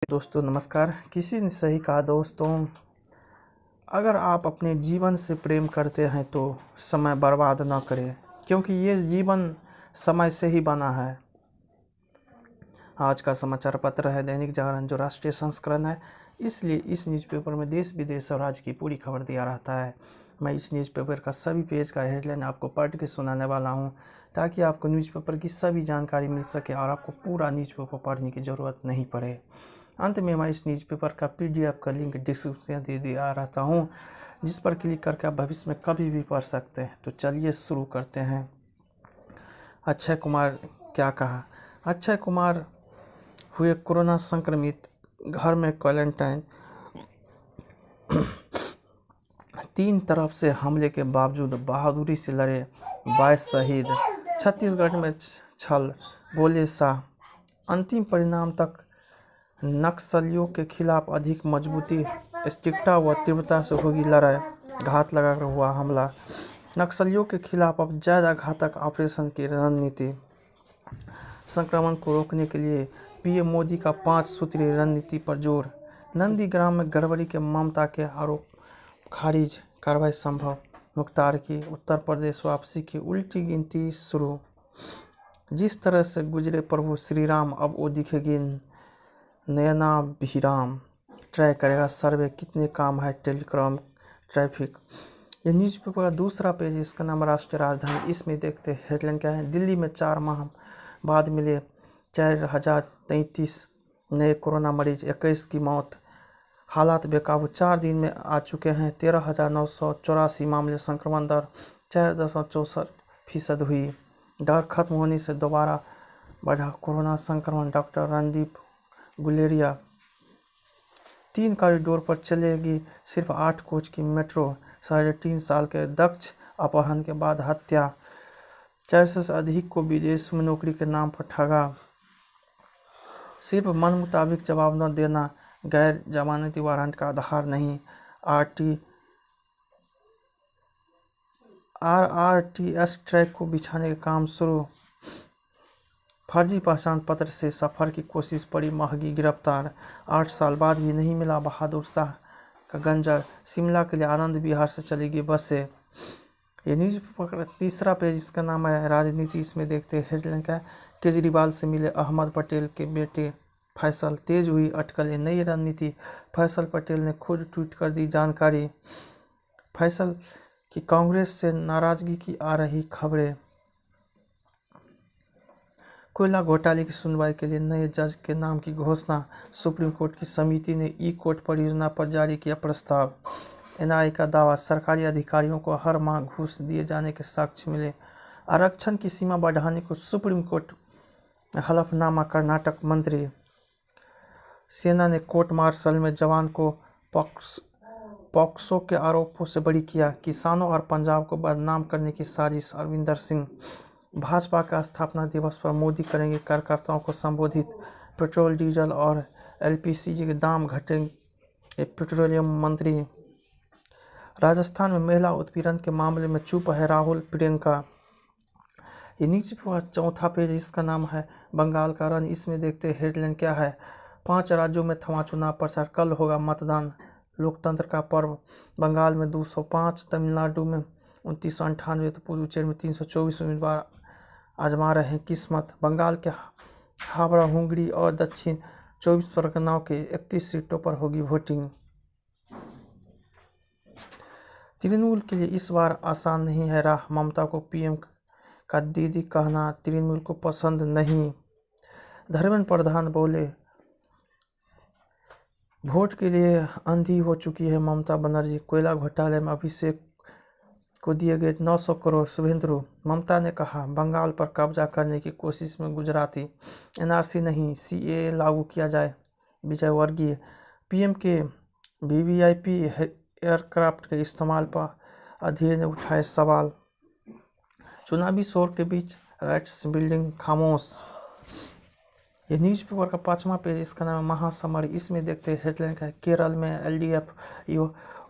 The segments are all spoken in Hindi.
दोस्तों नमस्कार। किसी ने सही कहा दोस्तों, अगर आप अपने जीवन से प्रेम करते हैं तो समय बर्बाद ना करें, क्योंकि ये जीवन समय से ही बना है। आज का समाचार पत्र है दैनिक जागरण, जो राष्ट्रीय संस्करण है, इसलिए इस न्यूज़पेपर में देश विदेश और राज्य की पूरी खबर दिया रहता है। मैं इस न्यूज़पेपर का सभी पेज का हेडलाइन आपको पढ़ के सुनाने वाला हूँ, ताकि आपको न्यूज़पेपर की सभी जानकारी मिल सके और आपको पूरा न्यूज़पेपर पढ़ने की ज़रूरत नहीं पड़े। अंत में मैं इस न्यूज़पेपर का PDF का लिंक डिस्क्रिप्शन दे दिया रहता हूँ, जिस पर क्लिक करके आप भविष्य में कभी भी पढ़ सकते हैं। तो चलिए शुरू करते हैं। अक्षय कुमार क्या कहा। अक्षय कुमार हुए कोरोना संक्रमित, घर में क्वारंटाइन। 3 तरफ से हमले के बावजूद बहादुरी से लड़े 22 शहीद। छत्तीसगढ़ में छल, बोले शाह। अंतिम परिणाम तक नक्सलियों के खिलाफ अधिक मजबूती, सटीकता व तीव्रता से होगी लड़ाई। घात लगाकर हुआ हमला। नक्सलियों के खिलाफ अब ज़्यादा घातक ऑपरेशन की रणनीति। संक्रमण को रोकने के लिए PM मोदी का 5 सूत्रीय रणनीति पर जोर। नंदीग्राम में गड़बड़ी के ममता के आरोप खारिज, कार्रवाई संभव। मुख्तार की उत्तर प्रदेश वापसी की उल्टी गिनती शुरू। जिस तरह से गुजरे प्रभु श्री राम, अब वो दिखेगी नयना भीराम। ट्राई करेगा सर्वे, कितने काम है टेलीकॉम ट्रैफिक। ये न्यूज़पेपर का दूसरा पेज, इसका नाम राष्ट्रीय राजधानी। इसमें देखते हेडलाइन क्या है। दिल्ली में 4 माह बाद मिले 4033 नए कोरोना मरीज, 21 की मौत। हालात बेकाबू, 4 दिन में आ चुके हैं 13,984 मामले। संक्रमण दर 4.64% हुई। डर खत्म होने से दोबारा बढ़ा कोरोना संक्रमण। डॉक्टर रणदीप गुलेरिया। 3 कॉरिडोर पर चलेगी सिर्फ 8 कोच की मेट्रो। 3.5 साल के दक्ष अपहरण के बाद हत्या। 400 से अधिक को विदेश में नौकरी के नाम पर ठगा। सिर्फ मन मुताबिक जवाब न देना गैर जमानती वारंट का आधार नहीं। RRTS ट्रैक को बिछाने का काम शुरू। फर्जी पहचान पत्र से सफर की कोशिश पड़ी महंगी, गिरफ्तार। 8 साल बाद भी नहीं मिला बहादुर शाह का गंजर। शिमला के लिए आनंद विहार से चलेगी बसें। ये न्यूज़पेपर का तीसरा पेज, इसका नाम है राजनीति। इसमें देखते हैं हेडलाइन क्या है। केजरीवाल से मिले अहमद पटेल के बेटे फैसल, तेज हुई अटकलें, नई रणनीति। फैसल पटेल ने खुद ट्वीट कर दी जानकारी। फैसल की कांग्रेस से नाराजगी की आ रही खबरें। कोयला घोटाले की सुनवाई के लिए नए जज के नाम की घोषणा। सुप्रीम कोर्ट की समिति ने ई-कोर्ट परियोजना पर जारी किया प्रस्ताव। NIA का दावा, सरकारी अधिकारियों को हर माह घूस दिए जाने के साक्ष्य मिले। आरक्षण की सीमा बढ़ाने को सुप्रीम कोर्ट में हलफनामा, कर्नाटक मंत्री। सेना ने कोर्ट मार्शल में जवान को पॉक्सो के आरोपों से बरी किया। किसानों और पंजाब को बदनाम करने की साजिश, अरविंदर सिंह। भाजपा का स्थापना दिवस पर मोदी करेंगे कार्यकर्ताओं को संबोधित। पेट्रोल, डीजल और LPG के दाम घटेंगे, पेट्रोलियम मंत्री। राजस्थान में महिला उत्पीड़न के मामले में चुप है राहुल प्रियंका। ये नीचे पर चौथा पेज, इसका नाम है बंगाल का रण। इसमें देखते हेडलाइन क्या है। 5 राज्यों में थमा चुनाव प्रचार, कल होगा मतदान। लोकतंत्र का पर्व। बंगाल में 205, तमिलनाडु में 2998, तो पुडुचेरी में 324 उम्मीदवार आजमा रहे हैं किस्मत। बंगाल के हावड़ा, हुगली और दक्षिण 24 परगनाओं के 31 सीटों पर होगी वोटिंग। तृणमूल के लिए इस बार आसान नहीं है राह, ममता को PM का दीदी कहना तृणमूल को पसंद नहीं। धर्मेंद्र प्रधान बोले, वोट के लिए अंधी हो चुकी है ममता बनर्जी। कोयला घोटाले में अभिषेक को दिए गए 900 करोड़। शुभेंदु। ममता ने कहा, बंगाल पर कब्जा करने की कोशिश में गुजराती। NRC नहीं, CAA लागू किया जाए, विजय वर्गीय। PM के VVIP एयरक्राफ्ट के इस्तेमाल पर अधीर ने उठाए सवाल। चुनावी शोर के बीच राइट्स बिल्डिंग खामोश। ये न्यूज़पेपर का 5वां पेज, इसका नाम है महासमर। इसमें देखते हैं हेडलाइन का है। केरल में LDF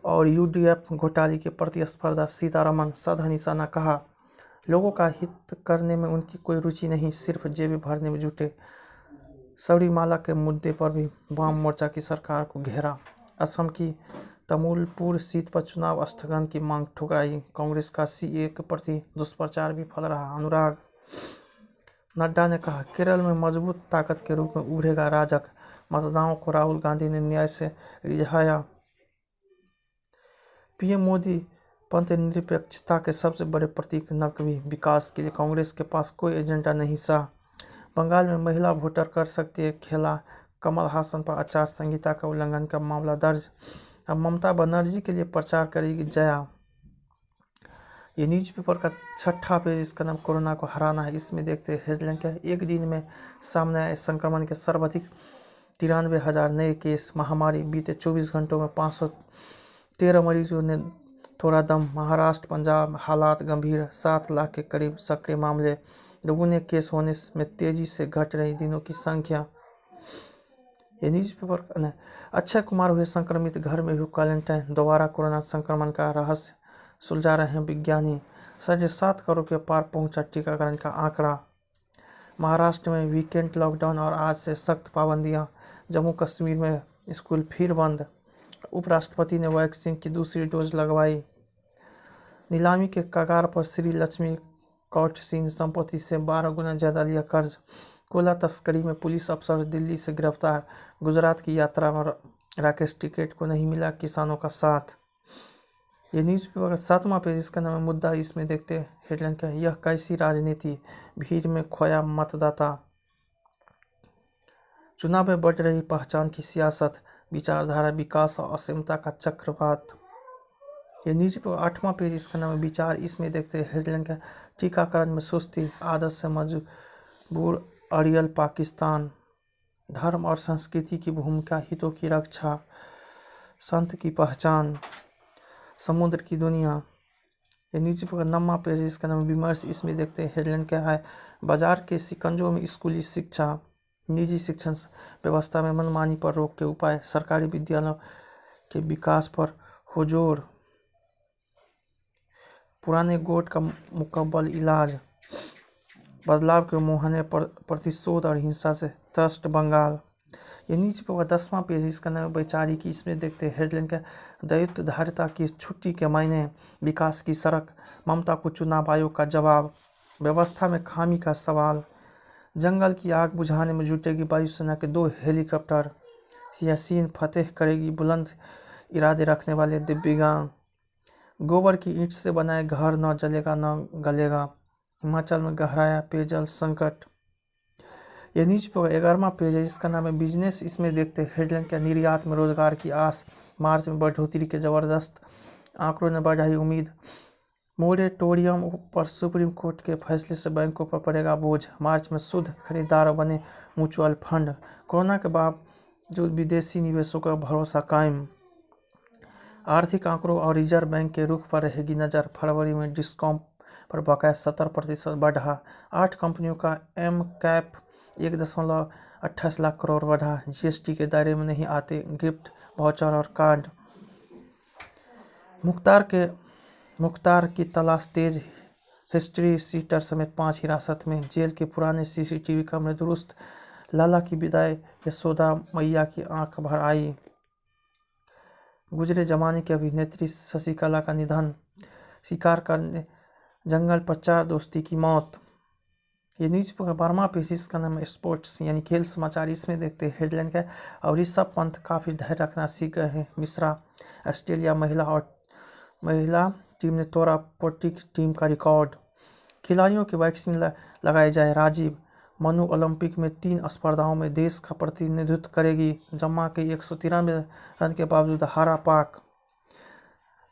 और UDF घोटाले की प्रतिस्पर्धा, सीतारमन सदा निशाना। कहा, लोगों का हित करने में उनकी कोई रुचि नहीं, सिर्फ जेबें भरने में जुटे। सबरीमाला के मुद्दे पर भी वाम मोर्चा की सरकार को घेरा। असम की तमुलपुर सीट पर चुनाव स्थगन की मांग ठुकराई। कांग्रेस का सीए के प्रति दुष्प्रचार भी फल रहा। अनुराग नड्डा ने कहा, केरल में मजबूत ताकत के रूप में उभरेगा राजग। मतदाताओं को राहुल गांधी ने न्याय से रिझाया। पीएम मोदी पंथनिरपेक्षता के सबसे बड़े प्रतीक नकवी विकास के लिए कांग्रेस के पास कोई एजेंडा नहीं सा। बंगाल में महिला वोटर कर सकती है खेला। कमल हासन पर आचार संहिता का उल्लंघन का मामला दर्ज। अब ममता बनर्जी के लिए प्रचार करेगी जया। ये न्यूज़पेपर का 6ठा पेज, इसका नाम कोरोना को हराना है। इसमें देखते हैं हेडलाइन क्या है। एक दिन में सामने आए संक्रमण के सर्वाधिक 93,000 नए केस। महामारी बीते 24 घंटों में 513 मरीजों ने तोड़ा दम। महाराष्ट्र पंजाब हालात गंभीर। 7 लाख के करीब सक्रिय मामले। दोगुने केस होने में तेजी से घट रही दिनों की संख्या। ये न्यूज़पेपर अक्षय कुमार हुए संक्रमित, घर में हुए क्वारंटाइन। दोबारा कोरोना संक्रमण का रहस्य सुलझा रहे हैं विज्ञानी। 7.5 करोड़ के पार पहुंचा टीकाकरण का आंकड़ा। महाराष्ट्र में वीकेंड लॉकडाउन और आज से सख्त पाबंदियां। जम्मू कश्मीर में स्कूल फिर बंद। उपराष्ट्रपति ने वैक्सीन की दूसरी डोज लगवाई। नीलामी के कगार पर श्री लक्ष्मी कौट सिंह संपत्ति से 12 गुना ज्यादा लिया कर्ज। कोयला तस्करी में पुलिस अफसर दिल्ली से गिरफ्तार। गुजरात की यात्रा में राकेश टिकैत को नहीं मिला किसानों का साथ। ये न्यूज़पेपर का 7वां पेज, इसका नाम है मुद्दा। इसमें देखते हैं हेडलाइन क्या है। यह कैसी राजनीति, भीड़ में खोया मतदाता। चुनाव में बढ़ रही पहचान की सियासत, विचारधारा विकास और असीमता का चक्रवात। ये न्यूज़पेपर 8वां पेज, इसका नाम है विचार। इसमें देखते हैं हेडलाइन क्या। टीकाकरण में सुस्ती, आदत से मजबूर अड़ियल पाकिस्तान। धर्म और संस्कृति की भूमिका, हितों की रक्षा, संत की पहचान, समुद्र की दुनिया। ये न्यूज़पेपर 9वां पेज, इसका नाम विमर्श। इसमें देखते हैं हेडलाइन क्या है। बाजार के शिकंजों में स्कूली शिक्षा, निजी शिक्षण व्यवस्था में मनमानी पर रोक के उपाय, सरकारी विद्यालयों के विकास पर हो जोर, पुराने गोट का मुकम्मल इलाज, बदलाव के मुहाने पर प्रतिशोध और हिंसा से त्रस्त बंगाल। ये न्यूज़पेपर 10वां पेज, इसका नाम है वैचारिकी। इसमें देखते हैं हेडलाइन क्या। दायित्वधारिता की छुट्टी के मायने, विकास की सड़क, ममता को चुनाव आयोग का जवाब, व्यवस्था में खामी का सवाल, जंगल की आग बुझाने में जुटेगी वायुसेना के 2 हेलीकॉप्टर, यासीन फतेह करेगी बुलंद इरादे रखने वाले दिव्यांग, गोबर की ईंट से बनाए घर न जलेगा न गलेगा, हिमाचल में गहराया पेयजल संकट। यह न्यूज़पेपर 11वां पेज है, इसका नाम है बिजनेस। इसमें देखते हैं हेडलाइन क्या। निर्यात में रोजगार की आस, मार्च में बढ़ोतरी के जबरदस्त आंकड़ों ने बढ़ाई उम्मीद। मोरेटोरियम पर सुप्रीम कोर्ट के फैसले से बैंकों पर पड़ेगा बोझ। मार्च में शुद्ध खरीदार बने म्यूचुअल फंड। कोरोना के बावजूद विदेशी निवेशों का भरोसा कायम। आर्थिक आंकड़ों और रिजर्व बैंक के रुख पर रहेगी नजर। फरवरी में डिस्कॉम पर बकाया 70% बढ़ा। 8 कंपनियों का एम कैप 1.28 लाख करोड़ बढ़ा। जीएसटी के दायरे में नहीं आते गिफ्ट वाउचर और कार्ड। मुख्तार की तलाश तेज, हिस्ट्री सीटर समेत 5 हिरासत में। जेल के पुराने सीसीटीवी कैमरे दुरुस्त। लाला की विदाई, यशोदा मैया की आंख भर आई। गुजरे जमाने की अभिनेत्री शशिकला का निधन। शिकार करने जंगल पर 4 दोस्ती की मौत। ये न्यूज़पेपर 12वां पेज, इसका नाम है स्पोर्ट्स यानी खेल समाचार। इसमें देखते हैं हेडलाइन क्या है। और ऋषभ पंत काफ़ी धैर्य रखना सीख गए हैं मिश्रा। ऑस्ट्रेलिया महिला टीम ने तोड़ा पोर्टिक टीम का रिकॉर्ड। खिलाड़ियों की वैक्सीन लगाई जाए। राजीव मनु ओलंपिक में 3 स्पर्धाओं में देश का प्रतिनिधित्व करेगी। जम्मा के 193 रन के बावजूद हारा पाक।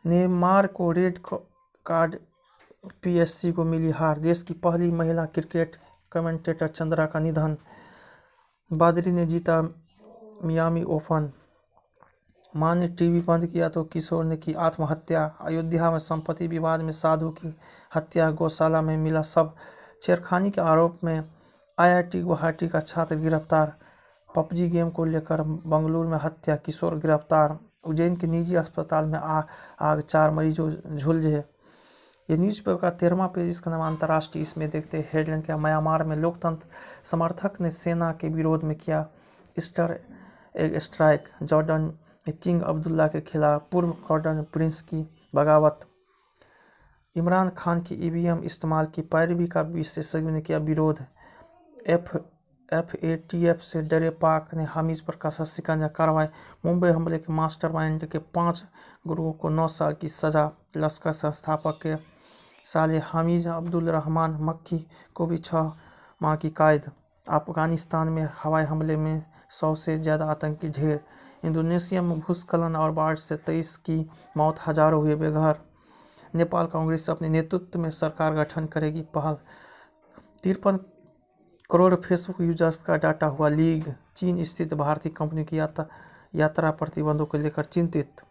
नेमार को रेड कार्ड, पीएससी को मिली हार। देश की पहली महिला क्रिकेट कमेंटेटर चंद्रा का निधन। बद्री ने जीता मियामी ओपन। मां ने टीवी बंद किया तो किशोर ने की आत्महत्या। अयोध्या में संपत्ति विवाद में साधु की हत्या। गौशाला में मिला शव। छेड़खानी के आरोप में आईआईटी गुवाहाटी का छात्र गिरफ्तार। पबजी गेम को लेकर बंगलुरु में हत्या, किशोर गिरफ्तार। उज्जैन के निजी अस्पताल में आग, 4 मरीजों झुलसे। ये न्यूज़पेपर का 13वां पेज, इसका नाम अंतर्राष्ट्रीय। इसमें देखते हैं हेडलाइन क्या, म्यांमार में लोकतंत्र समर्थक ने सेना के विरोध में किया ईस्टर एग स्ट्राइक। जॉर्डन में किंग अब्दुल्ला के खिलाफ पूर्व क्राउन प्रिंस की बगावत। इमरान खान की ईवीएम इस्तेमाल की पैरवी का विशेषज्ञों ने किया विरोध। FATF से डरे पाक ने हामिद पर कसा शिकंजा कार्रवाई। मुंबई हमले के मास्टरमाइंड के 5 गुरुओं को 9 साल की सजा। लश्कर संस्थापक के साले हामिद अब्दुल रहमान मक्की को भी 6 माह की कैद। अफगानिस्तान में हवाई हमले में 100 से ज़्यादा आतंकी ढेर। इंडोनेशिया में भूस्खलन और बाढ़ से 23 की मौत, हजारों हुए बेघर। नेपाल कांग्रेस अपने नेतृत्व में सरकार गठन करेगी पहल। 53 करोड़ फेसबुक यूजर्स का डाटा हुआ लीक। चीन स्थित भारतीय कंपनी की यात्रा प्रतिबंधों को लेकर चिंतित।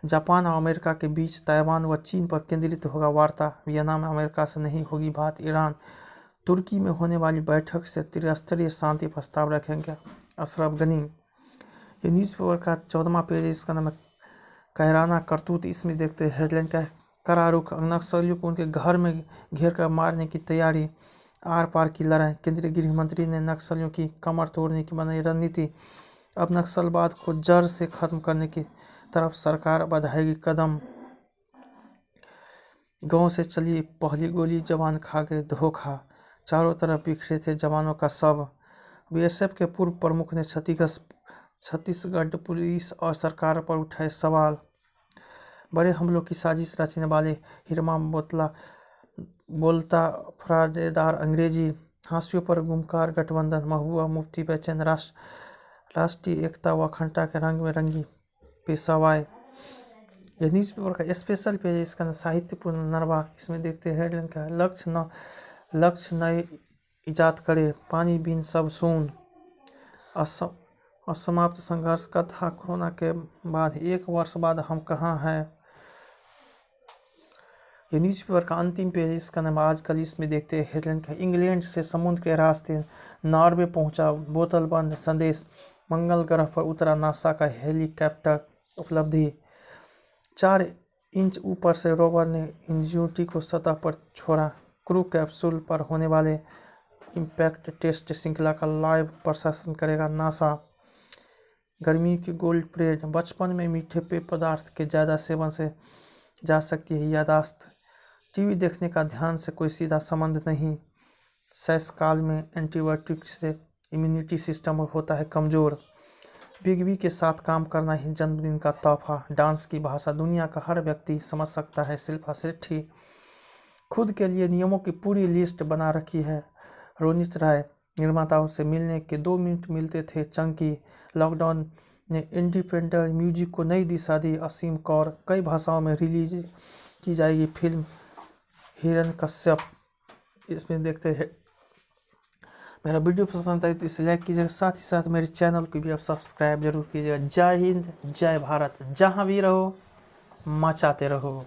जापान और अमेरिका के बीच ताइवान व चीन पर केंद्रित होगा वार्ता। वियतनाम में अमेरिका से नहीं होगी बात। ईरान तुर्की में होने वाली बैठक से त्रिस्तरीय शांति प्रस्ताव रखेंगे अशरफ गनी। ये न्यूज़पेपर का 14वां पेज, इसका नाम है कहराना करतूत। इसमें देखते हैं हेडलाइन क्या है, करारुख नक्सलियों को उनके घर में घेर कर मारने की तैयारी। आर पार की लड़ाई। केंद्रीय गृह मंत्री ने नक्सलियों की कमर तोड़ने की बनाई रणनीति। अब नक्सलवाद को जड़ से खत्म करने की तरफ सरकार बढ़ाएगी कदम। गांव से चली पहली गोली, जवान खा गए धोखा। चारों तरफ बिखरे थे जवानों का शव। बीएसएफ के पूर्व प्रमुख ने छत्तीसगढ़ पुलिस और सरकार पर उठाए सवाल। बड़े हमलों की साजिश रचने वाले हिरमा बोलता फराडेदार अंग्रेजी। हाशियों पर गुमकार गठबंधन। महबूबा मुफ्ती बेचैन। राष्ट्रीय एकता व अखंडता के रंग में रंगी पेशवाई। यह न्यूज़पेपर का स्पेशल पेज, इसका साहित्यपूर्ण नरवा। इसमें देखते हैं हेडलाइन का, लक्ष्य नए इजाद करे, पानी बिन सब सून। असमाप्त संघर्ष कथा। कोरोना के बाद 1 वर्ष बाद हम कहाँ हैं। ये न्यूज़पेपर का अंतिम पेज, इसका नाम आजकल। इसमें देखते हैं हेडलाइन का, इंग्लैंड से समुद्र के रास्ते नॉर्वे पहुंचा बोतलबंद संदेश। मंगल ग्रह पर उतरा नासा का हेलीकॉप्टर। उपलब्धि 4 इंच ऊपर से रोवर ने इंजेनिटी को सतह पर छोड़ा। क्रू कैप्सूल पर होने वाले इम्पैक्ट टेस्ट श्रृंखला का लाइव प्रशासन करेगा नासा। गर्मी की गोल्ड परेड। बचपन में मीठे पेय पदार्थ के ज़्यादा सेवन से जा सकती है यादाश्त। टीवी देखने का ध्यान से कोई सीधा संबंध नहीं। शैशवकाल में एंटीबायोटिक से इम्यूनिटी सिस्टम होता है कमज़ोर। बिग बी के साथ काम करना ही जन्मदिन का तोहफा। डांस की भाषा दुनिया का हर व्यक्ति समझ सकता है। शिल्पा शेट्टी खुद के लिए नियमों की पूरी लिस्ट बना रखी है। रोनित राय निर्माताओं से मिलने के 2 मिनट मिलते थे चंकी। लॉकडाउन ने इंडिपेंडेंट म्यूजिक को नई दिशा दी। असीम कौर कई भाषाओं में रिलीज की जाएगी फिल्म हिरण्यकश्यप। इसमें देखते हैं मेरा वीडियो पसंद आए तो इसे लाइक कीजिएगा, साथ ही साथ मेरे चैनल को भी आप सब्सक्राइब जरूर कीजिएगा। जय हिंद, जय भारत। जहाँ भी रहो मचाते रहो।